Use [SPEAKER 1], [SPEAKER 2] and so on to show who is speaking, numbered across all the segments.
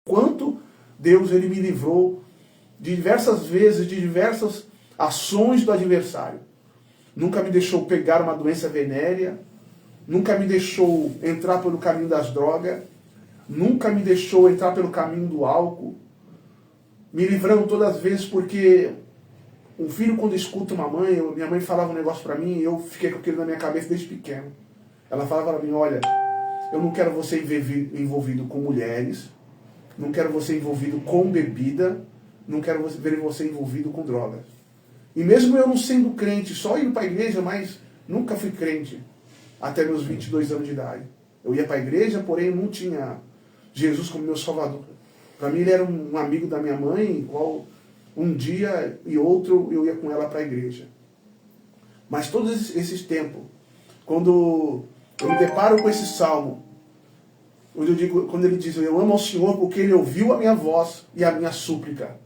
[SPEAKER 1] Quanto Deus ele me livrou de diversas vezes, de diversas ações do adversário. Nunca me deixou pegar uma doença venérea, nunca me deixou entrar pelo caminho das drogas, nunca me deixou entrar pelo caminho do álcool, me livrando todas as vezes, porque um filho quando escuta uma mãe, minha mãe falava um negócio pra mim e eu fiquei com aquilo na minha cabeça desde pequeno. Ela falava pra mim, olha, eu não quero você envolvido com mulheres, não quero você envolvido com bebida, não quero ver você envolvido com drogas. E mesmo eu não sendo crente, só indo para a igreja, mas nunca fui crente até meus 22 anos de idade. Eu ia para a igreja, porém eu não tinha Jesus como meu salvador. Para mim ele era um amigo da minha mãe, igual um dia e outro eu ia com ela para a igreja. Mas todos esses tempos, quando eu me deparo com esse salmo, quando ele diz, eu amo ao Senhor porque ele ouviu a minha voz e a minha súplica.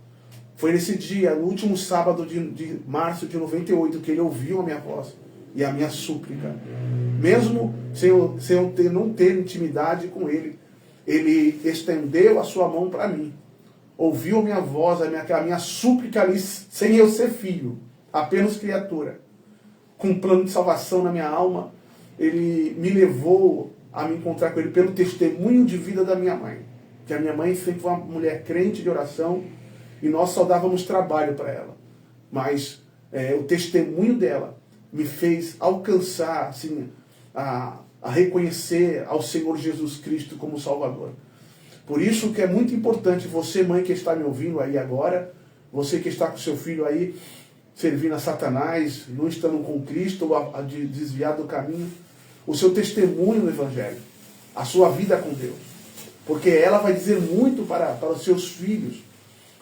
[SPEAKER 1] Foi nesse dia, no último sábado de março de 98, que ele ouviu a minha voz e a minha súplica. Mesmo sem eu não ter intimidade com ele, ele estendeu a sua mão para mim. Ouviu a minha voz, a minha súplica ali, sem eu ser filho, apenas criatura. Com um plano de salvação na minha alma, ele me levou a me encontrar com ele pelo testemunho de vida da minha mãe. Que a minha mãe sempre foi uma mulher crente de oração e nós só dávamos trabalho para ela. Mas o testemunho dela me fez alcançar assim, a reconhecer ao Senhor Jesus Cristo como Salvador. Por isso que é muito importante você, mãe que está me ouvindo aí agora, você que está com seu filho aí servindo a Satanás, não estando com Cristo, ou desviado do caminho, o seu testemunho no Evangelho, a sua vida com Deus. Porque ela vai dizer muito para os seus filhos.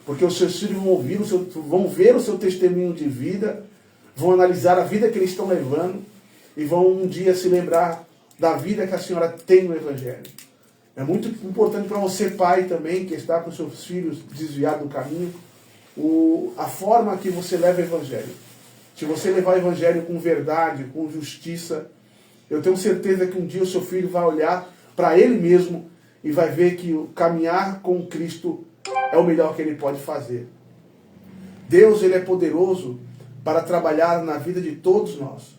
[SPEAKER 1] Porque os seus filhos vão ver o seu testemunho de vida, vão analisar a vida que eles estão levando e vão um dia se lembrar da vida que a senhora tem no Evangelho. É muito importante para você, pai, também, que está com seus filhos desviados do caminho, a forma que você leva o Evangelho. Se você levar o Evangelho com verdade, com justiça, eu tenho certeza que um dia o seu filho vai olhar para ele mesmo e vai ver que o caminhar com Cristo é o melhor que ele pode fazer. Deus, ele é poderoso para trabalhar na vida de todos nós.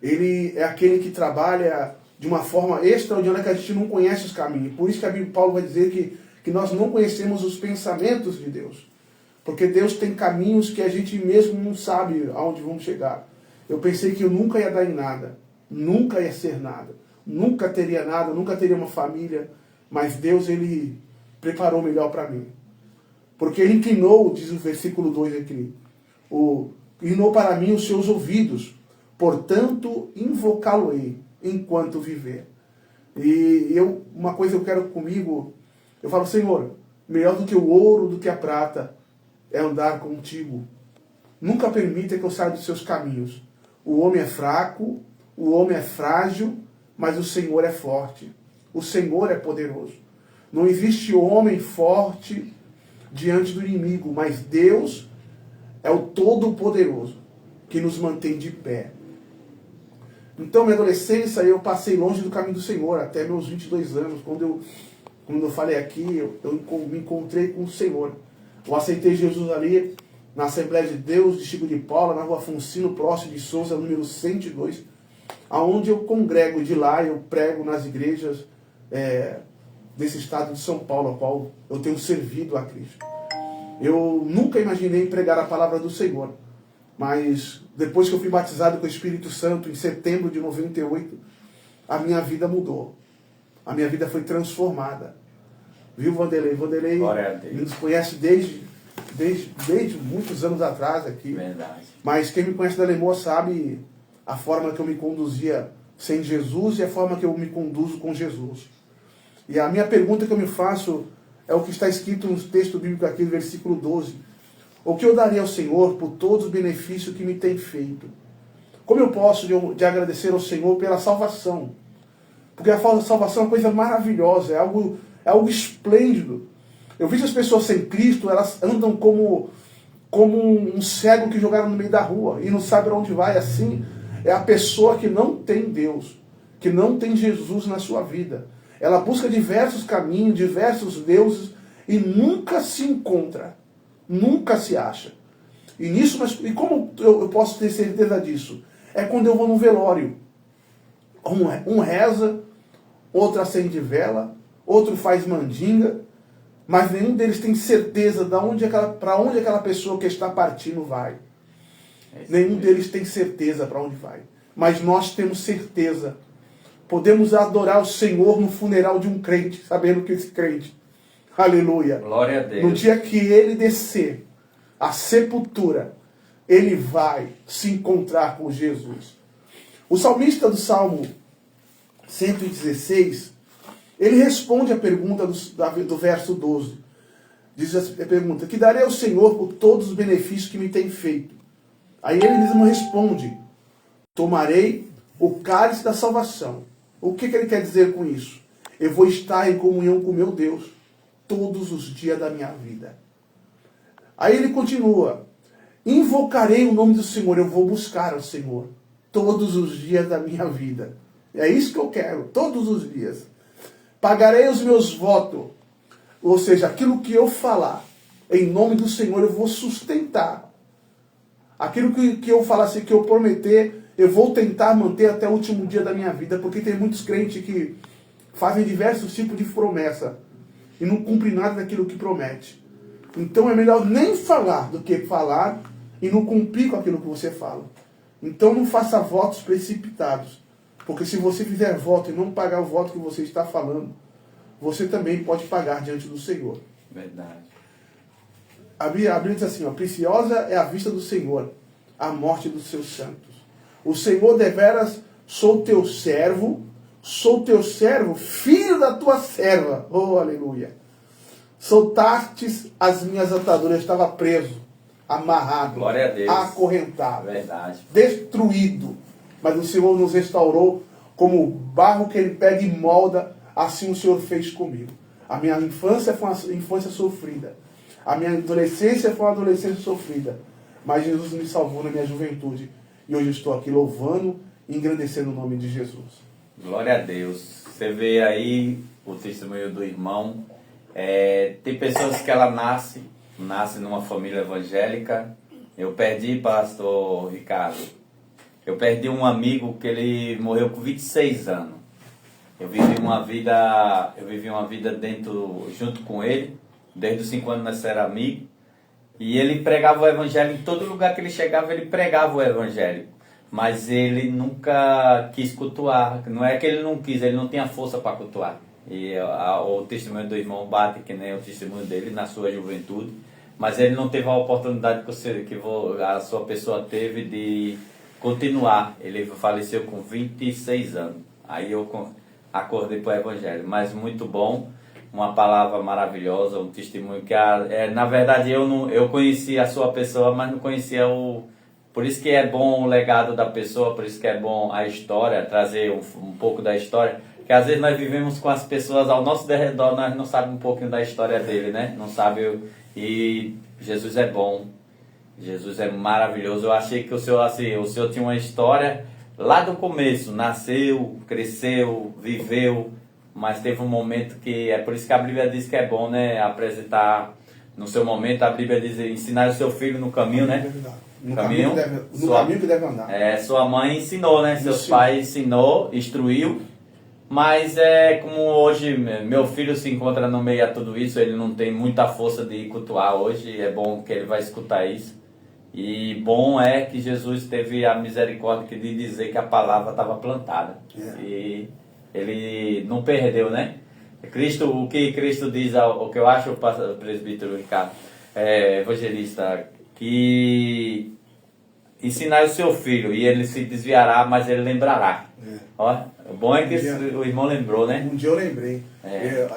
[SPEAKER 1] Ele é aquele que trabalha de uma forma extraordinária que a gente não conhece os caminhos. Por isso que a Bíblia Paulo vai dizer que nós não conhecemos os pensamentos de Deus. Porque Deus tem caminhos que a gente mesmo não sabe aonde vamos chegar. Eu pensei que eu nunca ia dar em nada. Nunca ia ser nada. Nunca teria nada, nunca teria uma família. Mas Deus, ele preparou o melhor para mim. Porque ele inclinou, diz o versículo 2 aqui, inclinou para mim os seus ouvidos, portanto invocá-lo-ei enquanto viver. E uma coisa eu quero comigo, eu falo, Senhor, melhor do que o ouro, do que a prata, é andar contigo. Nunca permita que eu saia dos seus caminhos. O homem é fraco, o homem é frágil, mas o Senhor é forte. O Senhor é poderoso. Não existe homem forte diante do inimigo, mas Deus é o Todo-Poderoso que nos mantém de pé. Então, minha adolescência, eu passei longe do caminho do Senhor, até meus 22 anos. Quando eu falei aqui, eu me encontrei com o Senhor. Eu aceitei Jesus ali na Assembleia de Deus de Chico de Paula, na Rua Afoncino, próximo de Souza, número 102, aonde eu congrego. De lá eu prego nas igrejas desse estado de São Paulo, a qual eu tenho servido a Cristo. Eu nunca imaginei pregar a palavra do Senhor, mas depois que eu fui batizado com o Espírito Santo, em setembro de 98, a minha vida mudou. A minha vida foi transformada. Viu, Vanderlei? Vanderlei nos conhece desde muitos anos atrás aqui.
[SPEAKER 2] Verdade.
[SPEAKER 1] Mas quem me conhece da Lemoa sabe a forma que eu me conduzia sem Jesus e a forma que eu me conduzo com Jesus. E a minha pergunta que eu me faço é o que está escrito no texto bíblico aqui, no versículo 12. O que eu daria ao Senhor por todos os benefícios que me tem feito? Como eu posso de agradecer ao Senhor pela salvação? Porque a salvação é uma coisa maravilhosa, é algo esplêndido. Eu vejo as pessoas sem Cristo, elas andam como um cego que jogaram no meio da rua e não sabe para onde vai. Assim é a pessoa que não tem Deus, que não tem Jesus na sua vida. Ela busca diversos caminhos, diversos deuses, e nunca se encontra, nunca se acha. E nisso, e como eu posso ter certeza disso? É quando eu vou num velório. Um reza, outro acende vela, outro faz mandinga, mas nenhum deles tem certeza para onde aquela pessoa que está partindo vai. Nenhum deles tem certeza para onde vai. Mas nós temos certeza. Podemos adorar o Senhor no funeral de um crente, sabendo que esse crente, aleluia,
[SPEAKER 2] glória a Deus,
[SPEAKER 1] no dia que ele descer a sepultura, ele vai se encontrar com Jesus. O salmista do Salmo 116, ele responde a pergunta do verso 12. Diz a pergunta: que darei ao Senhor por todos os benefícios que me tem feito? Aí ele mesmo responde: tomarei o cálice da salvação. O que ele quer dizer com isso? Eu vou estar em comunhão com meu Deus todos os dias da minha vida. Aí ele continua: invocarei o nome do Senhor, eu vou buscar o Senhor todos os dias da minha vida. É isso que eu quero, todos os dias. Pagarei os meus votos, ou seja, aquilo que eu falar, em nome do Senhor eu vou sustentar. Aquilo que eu falar assim, que eu prometer, eu vou tentar manter até o último dia da minha vida, porque tem muitos crentes que fazem diversos tipos de promessa e não cumprem nada daquilo que promete. Então é melhor nem falar do que falar e não cumprir com aquilo que você fala. Então não faça votos precipitados, porque se você fizer voto e não pagar o voto que você está falando, você também pode pagar diante do Senhor.
[SPEAKER 2] verdade.
[SPEAKER 1] A Bíblia diz assim, ó: preciosa é a vista do Senhor, a morte dos seus santos. O Senhor deveras, sou teu servo, filho da tua serva. Oh, aleluia. Soltastes as minhas ataduras, eu estava preso, amarrado,
[SPEAKER 2] glória a Deus,
[SPEAKER 1] acorrentado,
[SPEAKER 2] verdade,
[SPEAKER 1] destruído. Mas o Senhor nos restaurou como o barro que ele pega e molda, assim o Senhor fez comigo. A minha infância foi uma infância sofrida. A minha adolescência foi uma adolescência sofrida. Mas Jesus me salvou na minha juventude. E hoje eu estou aqui louvando e engrandecendo o nome de Jesus.
[SPEAKER 2] Glória a Deus. Você vê aí o testemunho do irmão. Tem pessoas que ela nasce numa família evangélica. Eu perdi, pastor Ricardo, eu perdi um amigo que ele morreu com 26 anos. Eu vivi uma vida junto com ele. Desde os 5 anos nós éramos amigos. E ele pregava o evangelho em todo lugar que ele chegava, ele pregava o evangelho. Mas ele nunca quis cultuar. Não é que ele não quis, ele não tinha força para cultuar. E o testemunho do irmão bate, que nem o testemunho dele na sua juventude. Mas ele não teve a oportunidade que a sua pessoa teve de continuar. Ele faleceu com 26 anos. Aí eu acordei para o evangelho. Mas muito bom. Uma palavra maravilhosa, um testemunho que na verdade eu conheci a sua pessoa, mas não conhecia por isso que é bom o legado da pessoa, por isso que é bom a história, trazer um pouco da história, que às vezes nós vivemos com as pessoas ao nosso redor, nós não sabemos um pouquinho da história dele, né? Não sabe, e Jesus é bom, Jesus é maravilhoso. Eu achei que o senhor tinha uma história lá do começo, nasceu, cresceu, viveu, mas teve um momento que, é por isso que a Bíblia diz que é bom, né, apresentar no seu momento. A Bíblia diz: ensinar o seu filho no caminho, né?
[SPEAKER 1] No caminho que deve andar.
[SPEAKER 2] Sua mãe ensinou, né? Seus pais ensinou, instruiu. Mas como hoje meu filho se encontra no meio a tudo isso, ele não tem muita força de cultuar hoje. É bom que ele vai escutar isso. E bom é que Jesus teve a misericórdia de dizer que a palavra estava plantada. E ele não perdeu, né? O que Cristo diz, o que eu acho, o presbítero Ricardo, evangelista, que ensinar o seu filho e ele se desviará, mas ele lembrará. Ó, o bom é que o irmão lembrou, né?
[SPEAKER 1] Um dia eu lembrei.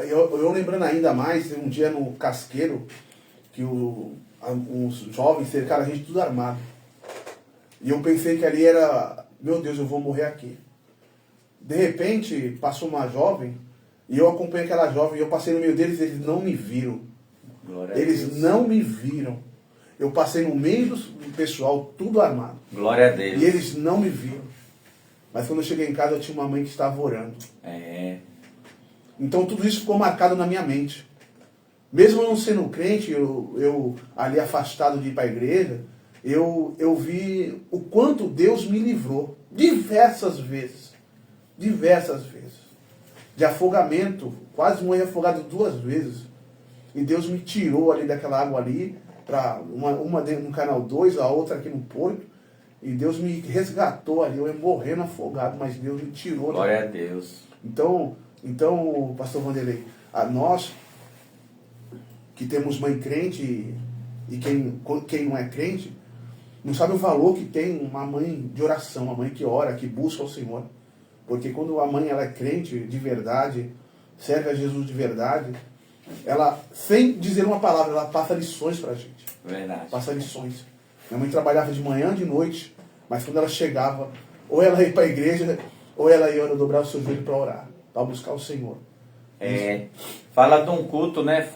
[SPEAKER 1] Eu lembrando ainda mais, um dia no Casqueiro, que uns jovens cercaram a gente tudo armado. E eu pensei que ali era, meu Deus, eu vou morrer aqui. De repente, passou uma jovem, e eu acompanhei aquela jovem, e eu passei no meio deles, eles não me viram. Eles não me viram. Eu passei no meio do pessoal, tudo armado.
[SPEAKER 2] Glória a Deus.
[SPEAKER 1] E eles não me viram. Mas quando eu cheguei em casa, eu tinha uma mãe que estava orando. Então tudo isso ficou marcado na minha mente. Mesmo eu não sendo crente, eu ali afastado de ir para a igreja, eu vi o quanto Deus me livrou diversas vezes. Diversas vezes. De afogamento, quase morri afogado 2 vezes. E Deus me tirou ali daquela água ali, para uma no canal 2, a outra aqui no Porto. E Deus me resgatou ali, eu ia morrendo afogado, mas Deus me tirou.
[SPEAKER 2] Glória a Deus.
[SPEAKER 1] Então, pastor Vanderlei, a nós que temos mãe crente e quem não é crente, não sabe o valor que tem uma mãe de oração, uma mãe que ora, que busca o Senhor. Porque quando a mãe ela é crente de verdade, serve a Jesus de verdade, ela, sem dizer uma palavra, ela passa lições pra gente.
[SPEAKER 2] Verdade.
[SPEAKER 1] Passa lições. Minha mãe trabalhava de manhã, de noite, mas quando ela chegava, ou ela ia para a igreja, ou ela ia dobrar o seu joelho para orar, para buscar o Senhor.
[SPEAKER 2] Fala de um culto, né?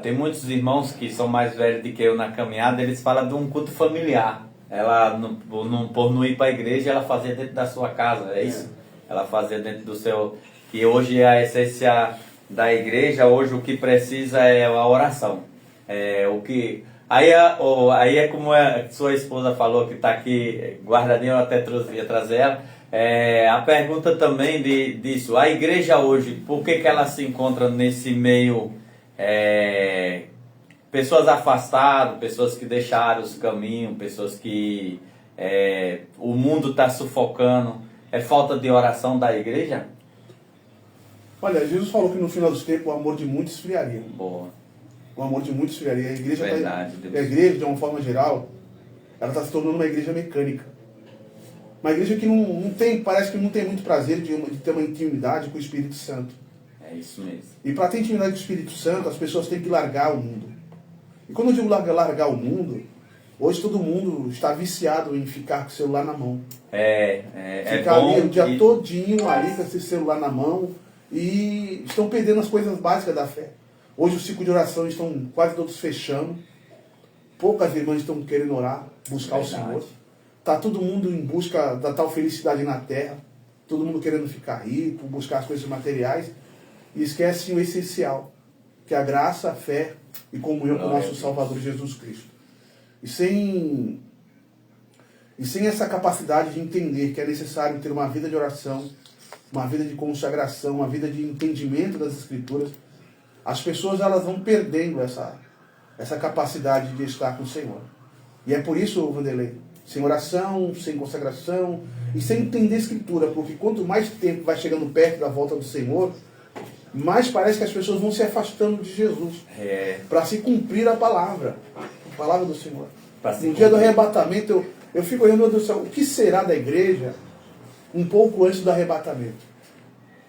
[SPEAKER 2] Tem muitos irmãos que são mais velhos do que eu na caminhada, eles falam de um culto familiar. Ela, por não ir para a igreja, ela fazia dentro da sua casa, é isso? Ela fazia dentro do seu... Que hoje é a essência da igreja, hoje o que precisa é a oração. Aí é como a sua esposa falou, que está aqui guardadinha, eu até ia trazer ela. A pergunta também disso, a igreja hoje, por que ela se encontra nesse meio, pessoas afastadas, pessoas que deixaram os caminhos, pessoas que o mundo está sufocando, é falta de oração da igreja?
[SPEAKER 1] Olha, Jesus falou que no final dos tempos o amor de muitos esfriaria.
[SPEAKER 2] Boa.
[SPEAKER 1] O amor de muitos esfriaria. A igreja,
[SPEAKER 2] Verdade,
[SPEAKER 1] a igreja, de uma forma geral, ela está se tornando uma igreja mecânica. Uma igreja que não tem, parece que não tem muito prazer de ter uma intimidade com o Espírito Santo.
[SPEAKER 2] É isso mesmo.
[SPEAKER 1] E para ter intimidade com o Espírito Santo, as pessoas têm que largar o mundo. E quando eu digo largar o mundo, hoje todo mundo está viciado em ficar com o celular na mão.
[SPEAKER 2] Ficar
[SPEAKER 1] ali o dia todinho ali com esse celular na mão e estão perdendo as coisas básicas da fé. Hoje os ciclos de oração estão quase todos fechando. Poucas irmãs estão querendo orar, buscar o Senhor. Está todo mundo em busca da tal felicidade na terra. Todo mundo querendo ficar rico, buscar as coisas materiais. E esquecem o essencial, que é a graça, a fé e comunhão com o nosso Salvador Jesus Cristo. E sem essa capacidade de entender que é necessário ter uma vida de oração, uma vida de consagração, uma vida de entendimento das Escrituras, as pessoas elas vão perdendo essa capacidade de estar com o Senhor. E é por isso, Vanderlei, sem oração, sem consagração e sem entender a Escritura, porque quanto mais tempo vai chegando perto da volta do Senhor, mais parece que as pessoas vão se afastando de Jesus para se cumprir a palavra do Senhor. No dia do arrebatamento, eu fico olhando, meu Deus do céu, o que será da igreja um pouco antes do arrebatamento?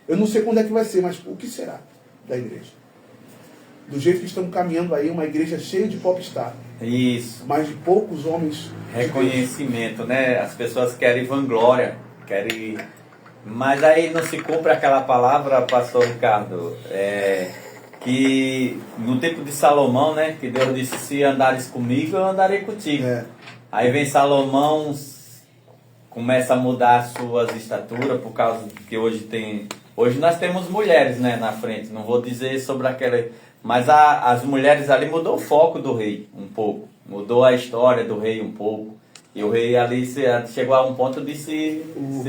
[SPEAKER 1] Eu não sei quando é que vai ser, mas o que será da igreja? Do jeito que estamos caminhando aí, uma igreja cheia de popstar.
[SPEAKER 2] Isso.
[SPEAKER 1] Mas de poucos homens.
[SPEAKER 2] Reconhecimento, né? As pessoas querem vanglória, querem... Mas aí não se cumpre aquela palavra, pastor Ricardo, que no tempo de Salomão, né? Que Deus disse, se andares comigo, eu andarei contigo. Aí vem Salomão, começa a mudar as suas estaturas, por causa que hoje nós temos mulheres, né, na frente. Não vou dizer sobre aquela... Mas as mulheres ali mudou o foco do rei um pouco. Mudou a história do rei um pouco. E o rei ali chegou a um ponto de se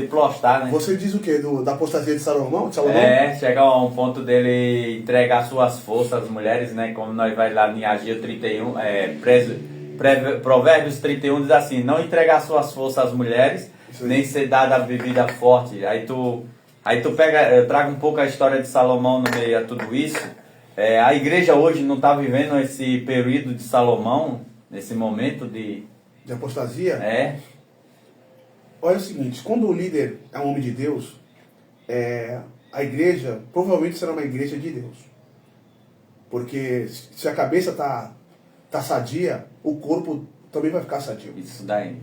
[SPEAKER 2] prostrar, né?
[SPEAKER 1] Você diz o quê? Da apostasia de Salomão?
[SPEAKER 2] Chega a um ponto dele entregar suas forças às mulheres, né? Como nós vai lá em Ageu 31, Provérbios 31 diz assim, não entregar suas forças às mulheres, nem ser dada a bebida forte. Aí tu pega, eu trago um pouco a história de Salomão no meio a tudo isso. A igreja hoje não está vivendo esse período de Salomão, nesse momento de
[SPEAKER 1] apostasia? Olha o seguinte, quando o líder é um homem de Deus, a igreja provavelmente será uma igreja de Deus. Porque se a cabeça está sadia, o corpo também vai ficar sadio.
[SPEAKER 2] Isso daí.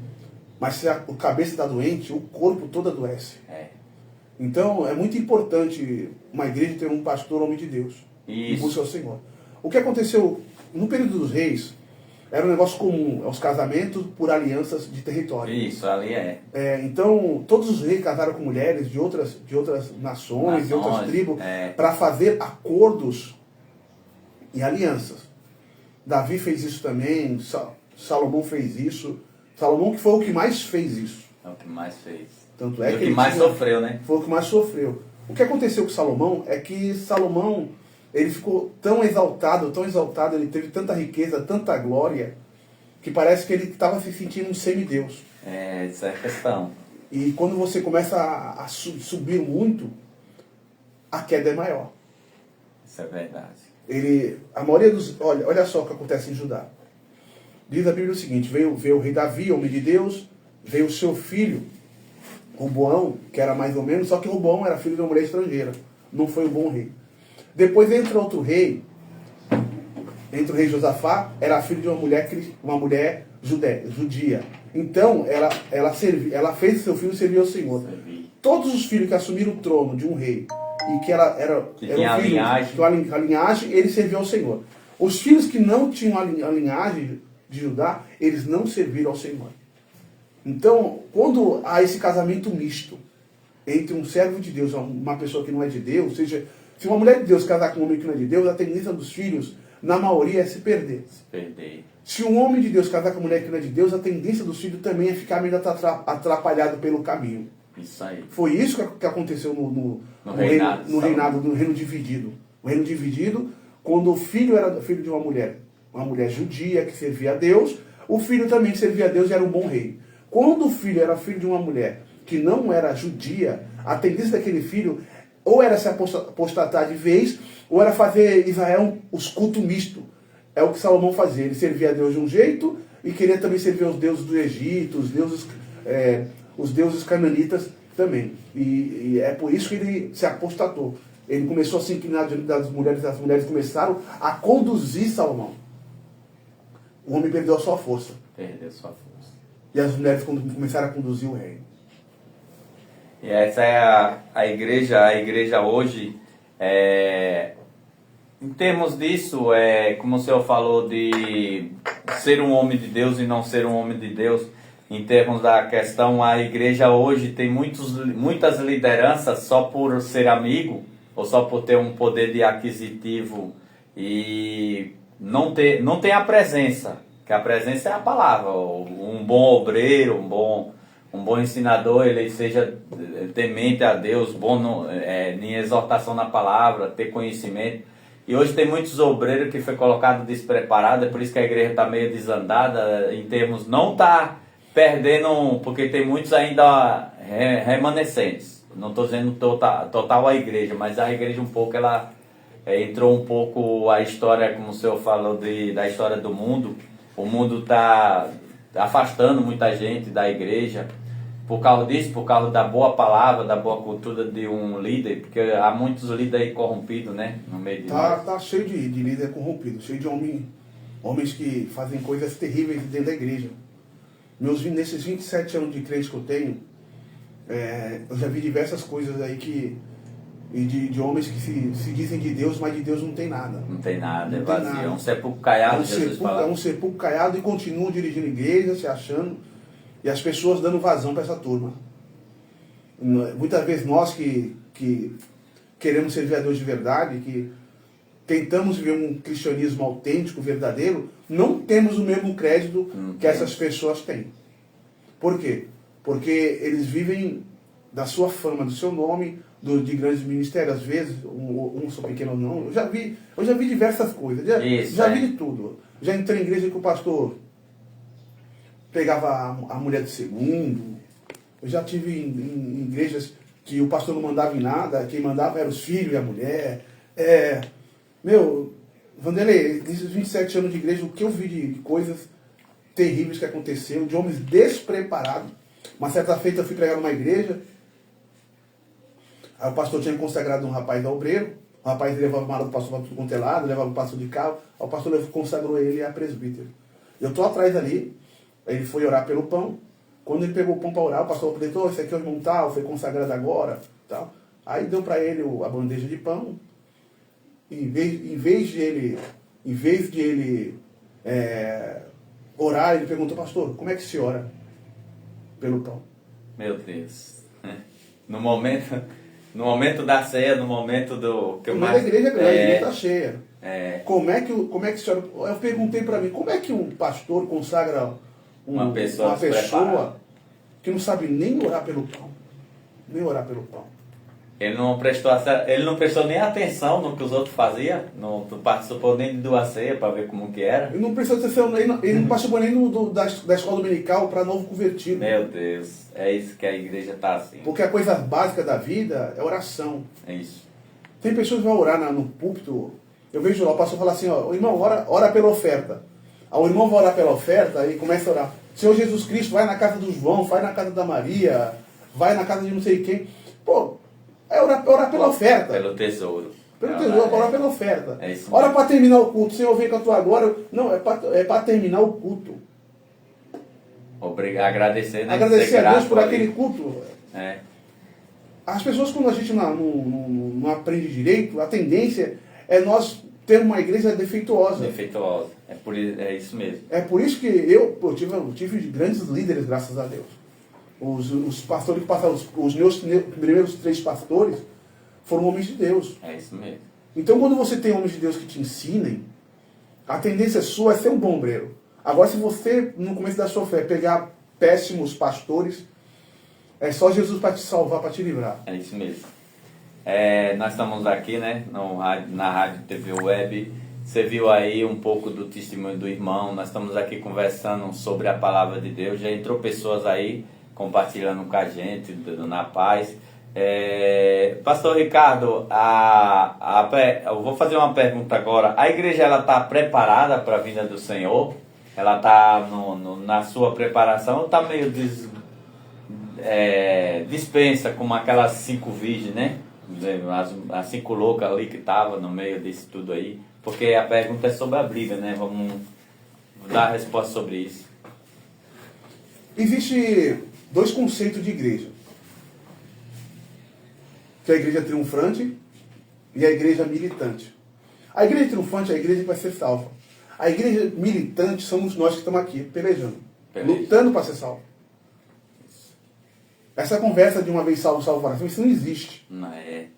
[SPEAKER 1] Mas se a cabeça está doente, o corpo todo adoece. Então é muito importante uma igreja ter um pastor homem de Deus. E busca o Senhor. O que aconteceu no período dos reis era um negócio comum, os casamentos por alianças de território.
[SPEAKER 2] Isso, ali
[SPEAKER 1] então, todos os reis casaram com mulheres de outras nações, de outras tribos, para fazer acordos em alianças. Davi fez isso também, Salomão fez isso. Salomão que foi o que mais fez isso.
[SPEAKER 2] É o que mais fez.
[SPEAKER 1] Tanto é
[SPEAKER 2] e
[SPEAKER 1] que
[SPEAKER 2] o que mais sofreu, né?
[SPEAKER 1] Foi o que mais sofreu. O que aconteceu com Salomão é que Salomão, ele ficou tão exaltado, ele teve tanta riqueza, tanta glória, que parece que ele estava se sentindo um semideus.
[SPEAKER 2] Essa é a questão.
[SPEAKER 1] E quando você começa a subir muito, a queda é maior.
[SPEAKER 2] Isso é verdade.
[SPEAKER 1] A maioria dos... Olha só o que acontece em Judá. Diz a Bíblia o seguinte, veio o rei Davi, homem de Deus, veio o seu filho, Roboão, que era mais ou menos, só que Roboão era filho de uma mulher estrangeira. Não foi um bom rei. Depois entra outro rei, entra o rei Josafá, era filho de uma mulher judia. Então, ela fez seu filho servir ao Senhor. Todos os filhos que assumiram o trono de um rei, e que era
[SPEAKER 2] tinha
[SPEAKER 1] a linhagem, ele serviu ao Senhor. Os filhos que não tinham a linhagem de Judá, eles não serviram ao Senhor. Então, quando há esse casamento misto entre um servo de Deus e uma pessoa que não é de Deus, ou seja, se uma mulher de Deus casar com um homem que não é de Deus, a tendência dos filhos, na maioria, é se perder. Se um homem de Deus casar com uma mulher que não é de Deus, a tendência dos filhos também é ficar meio atrapalhado pelo caminho.
[SPEAKER 2] Isso aí.
[SPEAKER 1] Foi isso que aconteceu no reino dividido. O reino dividido, quando o filho era filho de uma mulher judia que servia a Deus, o filho também que servia a Deus e era um bom rei. Quando o filho era filho de uma mulher que não era judia, a tendência daquele filho ou era se apostatar de vez, ou era fazer Israel os cultos mistos. É o que Salomão fazia. Ele servia a Deus de um jeito e queria também servir aos deuses do Egito, os deuses cananitas também. E é por isso que ele se apostatou. Ele começou a se inclinar diante das mulheres, as mulheres começaram a conduzir Salomão. O homem perdeu a sua força.
[SPEAKER 2] Perdeu sua força.
[SPEAKER 1] E as mulheres começaram a conduzir o reino.
[SPEAKER 2] E essa é a igreja hoje, em termos disso, como o senhor falou de ser um homem de Deus e não ser um homem de Deus, em termos da questão, a igreja hoje tem muitas lideranças só por ser amigo, ou só por ter um poder de aquisitivo e não tem a presença, que a presença é a palavra, um bom obreiro, um bom ensinador, ele seja temente a Deus, bom em exortação na palavra, ter conhecimento. E hoje tem muitos obreiros que foi colocado despreparado, é por isso que a igreja está meio desandada, em termos, não está perdendo, porque tem muitos ainda remanescentes. Não estou dizendo total a igreja, mas a igreja um pouco, ela entrou um pouco a história, como o senhor falou, da história do mundo. O mundo está afastando muita gente da igreja, por causa disso, por causa da boa palavra, da boa cultura de um líder, porque há muitos líderes corrompidos, né, no meio de nós.
[SPEAKER 1] Tá cheio de líder corrompido, cheio de homens que fazem coisas terríveis dentro da igreja. Nesses 27 anos de crente que eu tenho, eu já vi diversas coisas aí de homens que se dizem de Deus, mas de Deus não tem nada.
[SPEAKER 2] Não tem nada, é vazio, é um sepulcro caiado,
[SPEAKER 1] É um sepulcro caiado e continuam dirigindo igreja, se achando, e as pessoas dando vazão para essa turma. Muitas vezes nós que queremos servir a Deus de verdade, que tentamos viver um cristianismo autêntico, verdadeiro, não temos o mesmo crédito que essas pessoas têm. Por quê? Porque eles vivem da sua fama, do seu nome, de grandes ministérios, às vezes, um sou pequeno ou não. Eu já vi diversas coisas, já vi de tudo. Já entrei em igreja que o pastor pegava a mulher do segundo. Eu já tive em igrejas que o pastor não mandava em nada, quem mandava era os filhos e a mulher. Vanderlei, nesses 27 anos de igreja, o que eu vi de coisas terríveis que aconteceram, de homens despreparados. Uma certa feita eu fui pregar numa igreja, aí o pastor tinha consagrado um rapaz a obreiro, o rapaz levava o mala do pastor para tudo quanto é lado, levava o pastor de carro, aí o pastor consagrou ele a presbítero. Eu estou atrás ali, ele foi orar pelo pão, quando ele pegou o pão para orar, o pastor falou, esse aqui é o irmão tal, foi consagrado agora, tal. Aí deu para ele a bandeja de pão, em vez de ele orar, ele perguntou, pastor, como é que se ora pelo pão?
[SPEAKER 2] Meu Deus. No momento da ceia, no momento do...
[SPEAKER 1] A igreja é grande, a igreja está cheia. Como é que a senhora... Eu perguntei para mim, como é que um pastor consagra
[SPEAKER 2] Uma pessoa
[SPEAKER 1] que não sabe nem orar pelo pão? Nem orar pelo pão.
[SPEAKER 2] Ele não prestou nem atenção no que os outros faziam, não participou nem de duas ceias para ver como que era.
[SPEAKER 1] Ele não prestou atenção, ele não participou nem da escola dominical para novo convertido.
[SPEAKER 2] Meu Deus, é isso que a igreja está assim.
[SPEAKER 1] Porque a coisa básica da vida é oração.
[SPEAKER 2] É isso.
[SPEAKER 1] Tem pessoas que vão orar no púlpito. Eu vejo lá o pastor falar assim, ó, irmão, ora pela oferta. Aí o irmão vai orar pela oferta e começa a orar. Senhor Jesus Cristo, vai na casa do João, vai na casa da Maria, vai na casa de não sei quem. Pô, é orar pela oferta.
[SPEAKER 2] Pelo tesouro.
[SPEAKER 1] Pelo tesouro, orar pela oferta.
[SPEAKER 2] É isso.
[SPEAKER 1] Ora para terminar o culto. Senhor, vem com a tua glória. Não, é para terminar o culto.
[SPEAKER 2] Agradecer, né?
[SPEAKER 1] Agradecer a Deus por aquele culto.
[SPEAKER 2] É.
[SPEAKER 1] As pessoas, quando a gente não aprende direito, a tendência é nós termos uma igreja defeituosa.
[SPEAKER 2] Defeituosa. É isso mesmo.
[SPEAKER 1] É por isso que eu tive grandes líderes, graças a Deus. Os pastores que passaram, os meus primeiros 3 pastores foram homens de Deus.
[SPEAKER 2] É isso mesmo.
[SPEAKER 1] Então, quando você tem homens de Deus que te ensinem, a tendência sua é ser um bom obreiro. Agora, se você, no começo da sua fé, pegar péssimos pastores, é só Jesus para te salvar, para te livrar.
[SPEAKER 2] É isso mesmo. Nós estamos aqui, né, na Rádio TV Web. Você viu aí um pouco do testemunho do irmão. Nós estamos aqui conversando sobre a palavra de Deus. Já entrou pessoas aí compartilhando com a gente, dando a paz. Pastor Ricardo, eu vou fazer uma pergunta agora. A igreja está preparada para a vinda do Senhor? Ela está na sua preparação ou está meio dispensa, como aquelas 5 virgens, né? As 5 loucas ali que estavam no meio disso tudo aí? Porque a pergunta é sobre a briga, né? Vamos dar a resposta sobre isso.
[SPEAKER 1] Existe 2 conceitos de igreja. Que é a igreja triunfante e a igreja militante. A igreja triunfante é a igreja que vai ser salva. A igreja militante somos nós que estamos aqui, pelejando. Lutando para ser salvo. Essa conversa de uma vez salvo, salvo para sempre, isso não existe.
[SPEAKER 2] Não é.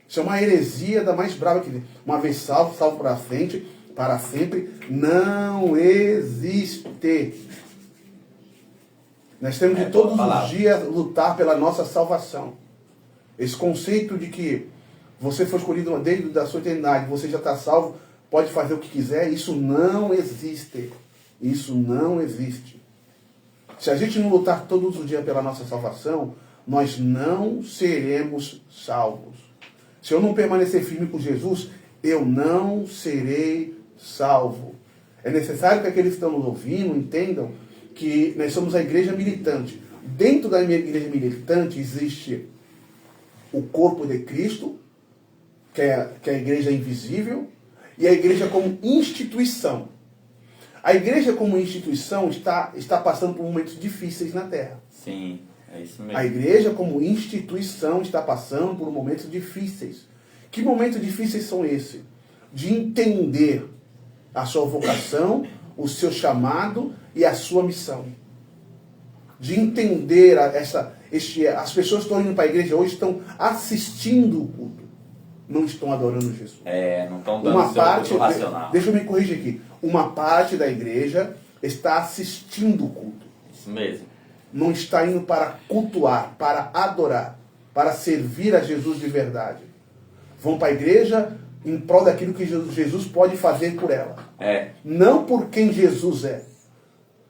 [SPEAKER 1] Isso é uma heresia da mais brava que tem. Uma vez salvo, salvo para sempre, não existe. Nós temos de todos os dias lutar pela nossa salvação. Esse conceito de que você foi escolhido desde a sua eternidade, você já está salvo, pode fazer o que quiser, isso não existe. Isso não existe. Se a gente não lutar todos os dias pela nossa salvação, nós não seremos salvos. Se eu não permanecer firme com Jesus, eu não serei salvo. É necessário que aqueles que estão nos ouvindo entendam que nós somos a igreja militante. Dentro da igreja militante existe o corpo de Cristo, que é a igreja invisível, e a igreja como instituição. A igreja como instituição está passando por momentos difíceis na Terra.
[SPEAKER 2] Sim, é isso mesmo.
[SPEAKER 1] A igreja como instituição está passando por momentos difíceis. Que momentos difíceis são esses? De entender a sua vocação, o seu chamado e a sua missão. De entender as pessoas que estão indo para a igreja hoje estão assistindo o culto. Não estão adorando Jesus.
[SPEAKER 2] Não estão dando seu culto racional.
[SPEAKER 1] Deixa eu me corrigir aqui. Uma parte da igreja está assistindo o culto.
[SPEAKER 2] Isso mesmo.
[SPEAKER 1] Não está indo para cultuar, para adorar, para servir a Jesus de verdade. Vão para a igreja em prol daquilo que Jesus pode fazer por ela. Não por quem Jesus é.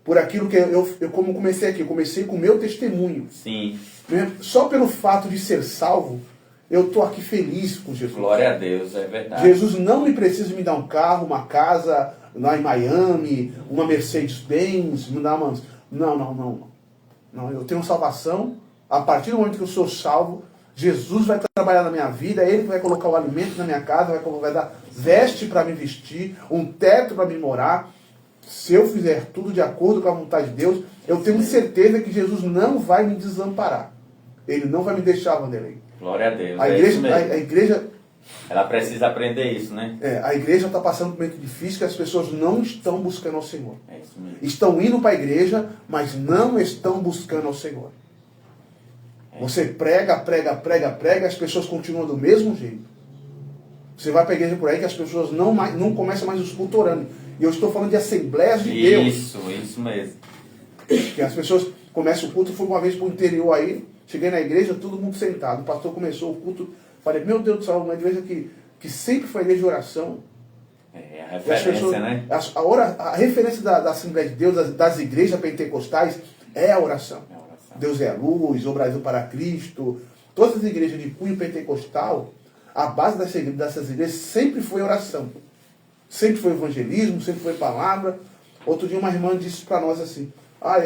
[SPEAKER 1] Por aquilo que eu como comecei aqui, eu comecei com o meu testemunho.
[SPEAKER 2] Sim.
[SPEAKER 1] Só pelo fato de ser salvo, eu estou aqui feliz com Jesus.
[SPEAKER 2] Glória a Deus, é verdade.
[SPEAKER 1] Jesus não me precisa me dar um carro, uma casa lá em Miami, uma Mercedes-Benz, me dar uma... Não, eu tenho salvação. A partir do momento que eu sou salvo, Jesus vai trabalhar na minha vida, é Ele que vai colocar o alimento na minha casa, vai dar veste para me vestir, um teto para me morar. Se eu fizer tudo de acordo com a vontade de Deus, eu tenho certeza que Jesus não vai me desamparar. Ele não vai me deixar, Vanderlei.
[SPEAKER 2] Glória a Deus.
[SPEAKER 1] A igreja,
[SPEAKER 2] ela precisa aprender isso, né?
[SPEAKER 1] A igreja está passando por um momento difícil que as pessoas não estão buscando ao Senhor.
[SPEAKER 2] É isso mesmo.
[SPEAKER 1] Estão indo para a igreja, mas não estão buscando ao Senhor. Você prega, as pessoas continuam do mesmo jeito. Você vai para a igreja por aí que as pessoas não começam mais os cultos orando. E eu estou falando de Assembleias de Deus.
[SPEAKER 2] Isso mesmo.
[SPEAKER 1] Que as pessoas começam o culto, fui uma vez para o interior aí, cheguei na igreja, todo mundo sentado. O pastor começou o culto, falei, meu Deus do céu, uma igreja que sempre foi igreja de oração.
[SPEAKER 2] É a referência, pessoas, né?
[SPEAKER 1] A referência da Assembleia de Deus, das igrejas pentecostais, é a oração. Deus é a luz, o Brasil para Cristo. Todas as igrejas de cunho pentecostal, a base dessas igrejas sempre foi oração. Sempre foi evangelismo, sempre foi palavra. Outro dia uma irmã disse para nós assim,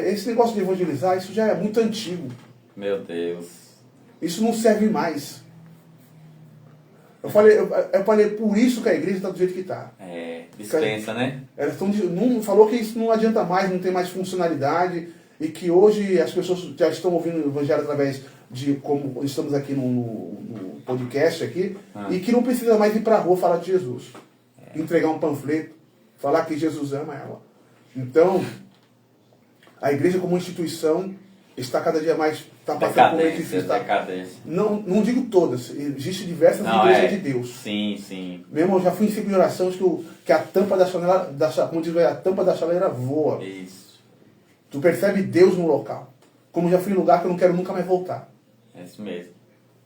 [SPEAKER 1] esse negócio de evangelizar, isso já é muito antigo.
[SPEAKER 2] Meu Deus.
[SPEAKER 1] Isso não serve mais. Eu falei, por isso que a igreja está do jeito que está.
[SPEAKER 2] Dispensa, né?
[SPEAKER 1] Não falou que isso não adianta mais, não tem mais funcionalidade, e que hoje as pessoas já estão ouvindo o evangelho através de, como estamos aqui no podcast aqui, e que não precisa mais ir para a rua falar de Jesus. Entregar um panfleto, falar que Jesus ama ela. Então, a igreja como instituição está cada dia mais passando por um momento difícil. Não digo todas, existem diversas igrejas de Deus.
[SPEAKER 2] Sim.
[SPEAKER 1] Mesmo eu já fui em ciclo de oração que a tampa da chaleira, como diz, a tampa da chaleira voa.
[SPEAKER 2] Isso.
[SPEAKER 1] Tu percebe Deus no local. Como já fui em lugar que eu não quero nunca mais voltar.
[SPEAKER 2] É isso mesmo.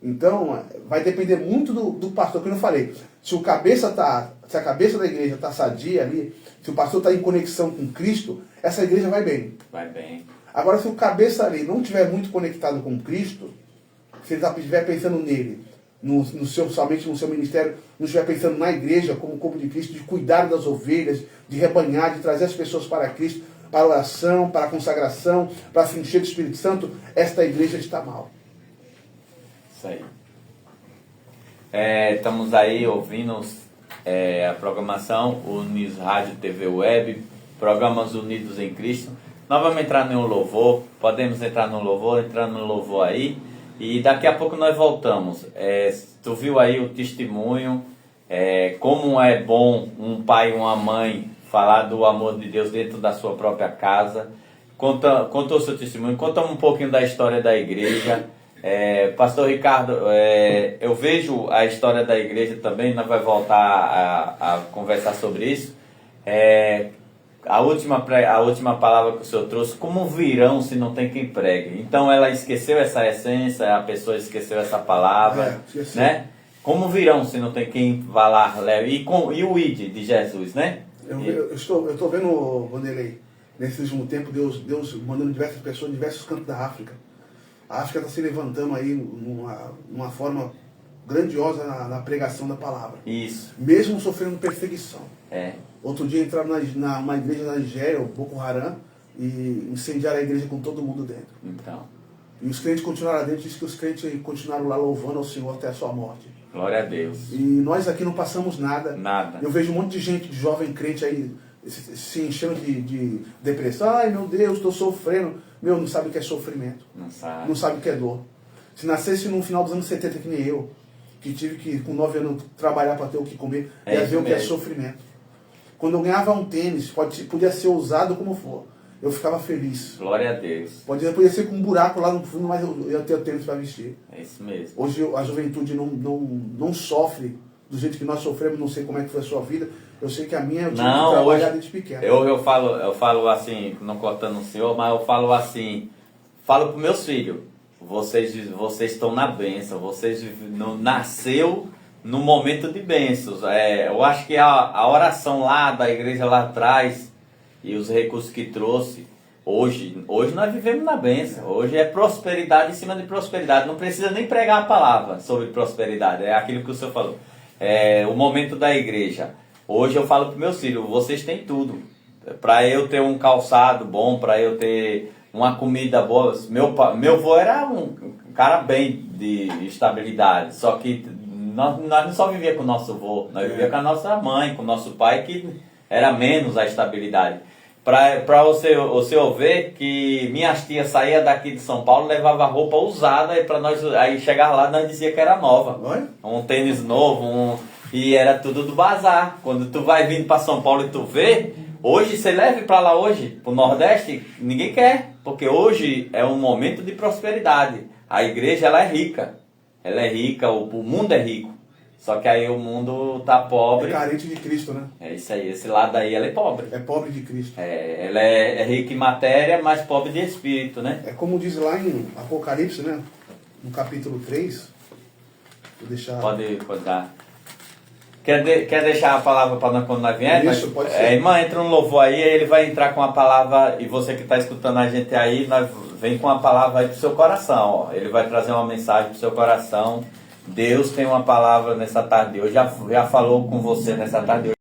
[SPEAKER 1] Então, vai depender muito do pastor, como eu falei. Se a cabeça da igreja está sadia ali, se o pastor está em conexão com Cristo, essa igreja vai bem.
[SPEAKER 2] Vai bem.
[SPEAKER 1] Agora, se o cabeça ali não estiver muito conectado com Cristo, se ele estiver pensando nele, somente no seu ministério, não estiver pensando na igreja como corpo de Cristo, de cuidar das ovelhas, de rebanhar, de trazer as pessoas para Cristo, para a oração, para a consagração, para se encher do Espírito Santo, esta igreja está mal.
[SPEAKER 2] Isso aí. Estamos aí ouvindo a programação Unis Rádio TV Web, Programas Unidos em Cristo. Nós vamos entrar em um louvor, podemos entrar no louvor aí, e daqui a pouco nós voltamos. Tu viu aí o testemunho, como é bom um pai e uma mãe falar do amor de Deus dentro da sua própria casa. Contou o seu testemunho, conta um pouquinho da história da igreja. Pastor Ricardo, eu vejo a história da igreja também, nós vamos voltar a conversar sobre isso. A última palavra que o senhor trouxe, como virão se não tem quem pregue? Então ela esqueceu essa essência, a pessoa esqueceu essa palavra, né? Como virão se não tem quem vá lá, leve? E o ID de Jesus, né?
[SPEAKER 1] Eu estou vendo, Vanderlei, nesse último tempo, Deus mandando diversas pessoas em diversos cantos da África. A África está se levantando aí numa forma grandiosa na pregação da palavra.
[SPEAKER 2] Isso.
[SPEAKER 1] Mesmo sofrendo perseguição. Outro dia entraram numa igreja na Nigéria, o Boko Haram, e incendiaram a igreja com todo mundo dentro.
[SPEAKER 2] Então.
[SPEAKER 1] E os crentes continuaram lá dentro, diz que os crentes continuaram lá louvando ao Senhor até a sua morte.
[SPEAKER 2] Glória a Deus.
[SPEAKER 1] E nós aqui não passamos nada.
[SPEAKER 2] Nada.
[SPEAKER 1] Eu vejo um monte de gente, de jovem crente aí, se enchendo de depressão. Ai, meu Deus, estou sofrendo. Não sabe o que é sofrimento. Não sabe o que é dor. Se nascesse no final dos anos 70, que nem eu, que tive que, com 9 anos, trabalhar para ter o que comer, ia ver o que é sofrimento. Quando eu ganhava um tênis, podia ser usado como for, eu ficava feliz.
[SPEAKER 2] Glória a Deus.
[SPEAKER 1] Podia ser com um buraco lá no fundo, mas eu ia ter o tênis para vestir.
[SPEAKER 2] É isso mesmo.
[SPEAKER 1] Hoje a juventude não sofre do jeito que nós sofremos, não sei como é que foi a sua vida. Eu sei que a minha, eu tive que trabalhar desde pequeno.
[SPEAKER 2] Eu falo assim, não cortando o senhor, mas eu falo assim, falo para meus filhos, vocês estão na bênção, vocês nasceu no momento de bênçãos. Eu acho que a oração lá da igreja lá atrás e os recursos que trouxe, hoje nós vivemos na bênção. Hoje é prosperidade em cima de prosperidade. Não precisa nem pregar a palavra sobre prosperidade. É aquilo que o senhor falou. O momento da igreja. Hoje eu falo para meus filhos, vocês têm tudo. Para eu ter um calçado bom, para eu ter uma comida boa. Meu avô era um cara bem de estabilidade, só que nós não só vivíamos com o nosso avô, nós vivíamos com a nossa mãe, com o nosso pai, que era menos a estabilidade. Para o senhor ver que minhas tias saíam daqui de São Paulo, levava roupa usada, e para nós aí chegar lá nós dizia que era nova.
[SPEAKER 1] Oi?
[SPEAKER 2] Um tênis novo, e era tudo do bazar. Quando tu vai vindo para São Paulo e tu vê, hoje você leva para lá hoje, pro Nordeste, ninguém quer, porque hoje é um momento de prosperidade. A igreja ela é rica, o mundo é rico. Só que aí o mundo tá pobre.
[SPEAKER 1] É carente de Cristo, né?
[SPEAKER 2] É isso aí, esse lado aí ela é pobre.
[SPEAKER 1] É pobre de Cristo.
[SPEAKER 2] Ela é rica em matéria, mas pobre de espírito, né?
[SPEAKER 1] É como diz lá em Apocalipse, né? No capítulo 3. Vou deixar...
[SPEAKER 2] Pode dar. Quer deixar a palavra para quando nós vier?
[SPEAKER 1] Isso, pode ser.
[SPEAKER 2] Irmã, entra um louvor aí, ele vai entrar com a palavra, e você que está escutando a gente aí, nós vem com a palavra aí pro seu coração, ó. Ele vai trazer uma mensagem pro seu coração. Deus tem uma palavra nessa tarde de hoje, já falou com você nessa tarde de hoje.